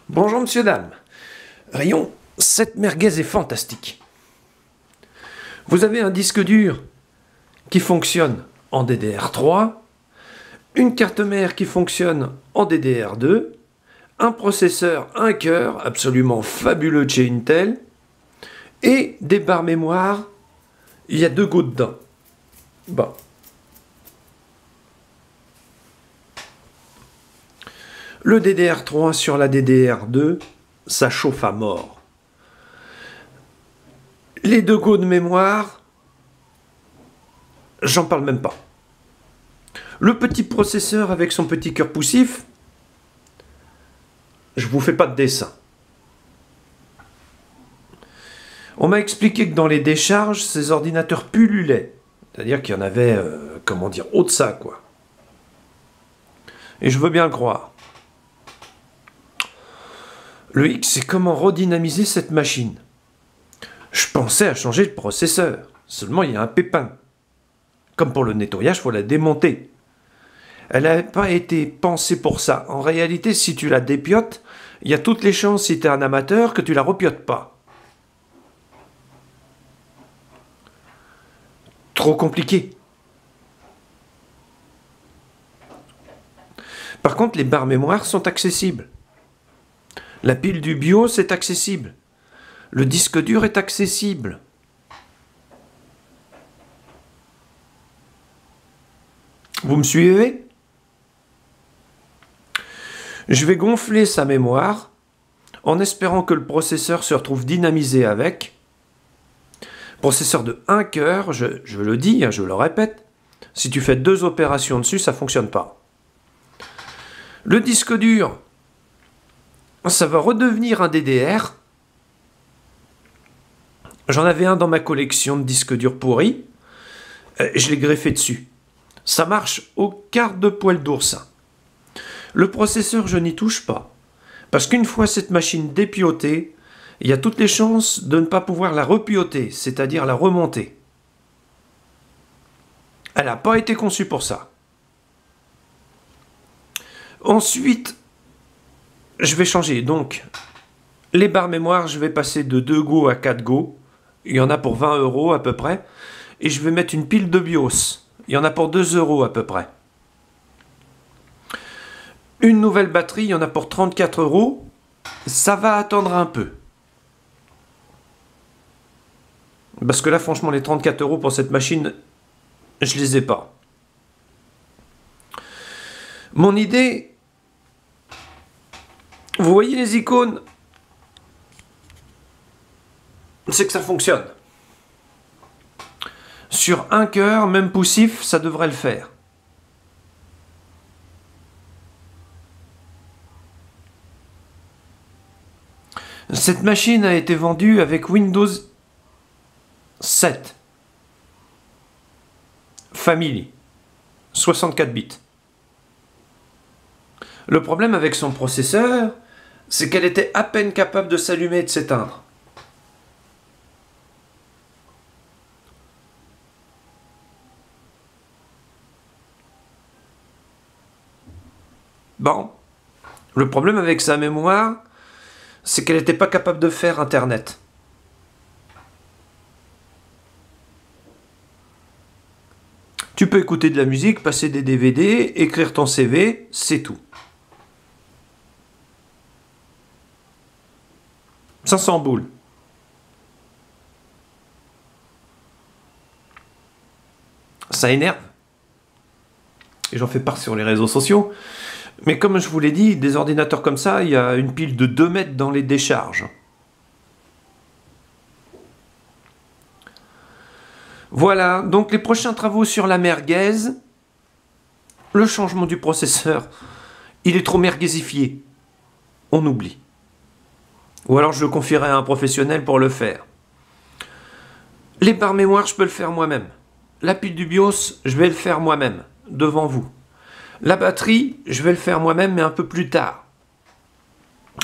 Bonjour monsieur, dame. Rayon, cette merguez est fantastique. Vous avez un disque dur qui fonctionne en DDR3, une carte mère qui fonctionne en DDR2, un processeur, un cœur absolument fabuleux de chez Intel, et des barres mémoire, il y a 2 Go dedans. Bon. Le DDR3 sur la DDR2, ça chauffe à mort. Les 2 Go de mémoire, j'en parle même pas. Le petit processeur avec son petit cœur poussif, je vous fais pas de dessin. On m'a expliqué que dans les décharges, ces ordinateurs pullulaient. C'est-à-dire qu'il y en avait, comment dire, au de ça, quoi. Et je veux bien le croire. Le X, c'est comment redynamiser cette machine. Je pensais à changer le processeur. Seulement, il y a un pépin. Comme pour le nettoyage, il faut la démonter. Elle n'avait pas été pensée pour ça. En réalité, si tu la dépiotes, il y a toutes les chances, si tu es un amateur, que tu la repiotes pas. Trop compliqué. Par contre, les barres mémoire sont accessibles. La pile du BIOS est accessible. Le disque dur est accessible. Vous me suivez? Je vais gonfler sa mémoire en espérant que le processeur se retrouve dynamisé avec. Processeur de 1 cœur, je le dis, je le répète, si tu fais 2 opérations dessus, ça ne fonctionne pas. Le disque dur, ça va redevenir un DDR. J'en avais un dans ma collection de disques durs pourris. Je l'ai greffé dessus. Ça marche au quart de poil d'oursin. Le processeur, je n'y touche pas. Parce qu'une fois cette machine dépiotée, il y a toutes les chances de ne pas pouvoir la repioter, c'est-à-dire la remonter. Elle n'a pas été conçue pour ça. Ensuite, je vais changer. Donc, les barres mémoire, je vais passer de 2 Go à 4 Go. Il y en a pour 20 € à peu près. Et je vais mettre une pile de BIOS. Il y en a pour 2 € à peu près. Une nouvelle batterie, il y en a pour 34 €. Ça va attendre un peu. Parce que là, franchement, les 34 € pour cette machine, je les ai pas. Mon idée, vous voyez les icônes, c'est que ça fonctionne. Sur un cœur, même poussif, ça devrait le faire. Cette machine a été vendue avec Windows 7. Family. 64 bits. Le problème avec son processeur, c'est qu'elle était à peine capable de s'allumer et de s'éteindre. Bon. Le problème avec sa mémoire, c'est qu'elle n'était pas capable de faire Internet. Tu peux écouter de la musique, passer des DVD, écrire ton CV, c'est tout. 500 boules. Ça énerve. Et j'en fais part sur les réseaux sociaux. Mais comme je vous l'ai dit, des ordinateurs comme ça, il y a une pile de 2 mètres dans les décharges. Voilà, donc les prochains travaux sur la merguez, le changement du processeur, il est trop merguezifié. On oublie. Ou alors je le confierai à un professionnel pour le faire. Les barres mémoire, je peux le faire moi-même. La pile du BIOS, je vais le faire moi-même, devant vous. La batterie, je vais le faire moi-même, mais un peu plus tard.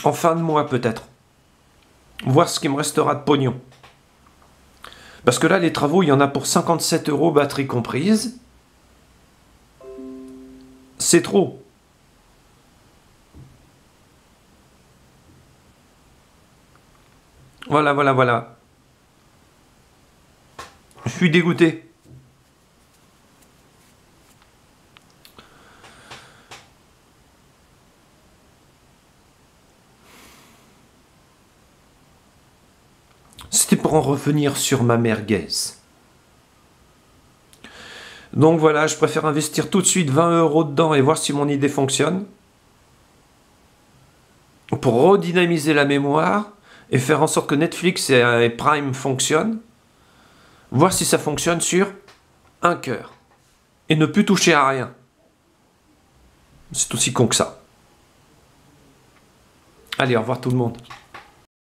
En fin de mois peut-être. Voir ce qui me restera de pognon. Parce que là, les travaux, il y en a pour 57 €, batterie comprise. C'est trop. Voilà, voilà, voilà. Je suis dégoûté. C'était pour en revenir sur ma merguez. Donc voilà, je préfère investir tout de suite 20 € dedans et voir si mon idée fonctionne. Pour redynamiser la mémoire et faire en sorte que Netflix et Prime fonctionnent. Voir si ça fonctionne sur un cœur. Et ne plus toucher à rien. C'est aussi con que ça. Allez, au revoir tout le monde.